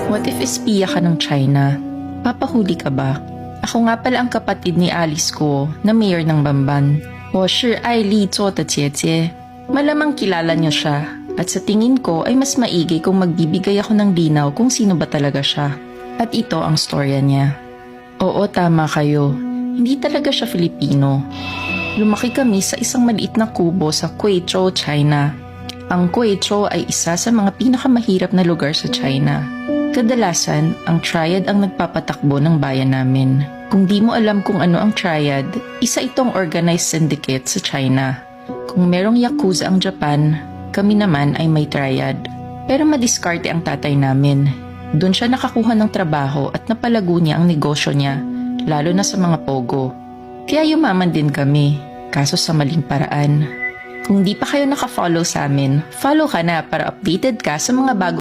What if espiya ka ng China? Papahuli ka ba? Ako nga pala ang kapatid ni Alice ko na mayor ng Bamban. 我是爱丽做的姐姐. Malamang kilala niyo siya at sa tingin ko ay mas maigi kung magbibigay ako ng linaw kung sino ba talaga siya. At ito ang storya niya. Oo, tama kayo. Hindi talaga siya Filipino. Lumaki kami sa isang maliit na kubo sa Quezhou, China. Ang Quezhou ay isa sa mga pinakamahirap na lugar sa China. Kadalasan, ang triad ang nagpapatakbo ng bayan namin. Kung di mo alam kung ano ang triad, isa itong organized syndicate sa China. Kung merong yakuza ang Japan, kami naman ay may triad. Pero madiskarte ang tatay namin. Doon siya nakakuha ng trabaho at napalago niya ang negosyo niya, lalo na sa mga pogo. Kaya yumaman din kami, kaso sa maling paraan. Kung di pa kayo nakafollow sa amin, follow ka na para updated ka sa mga bago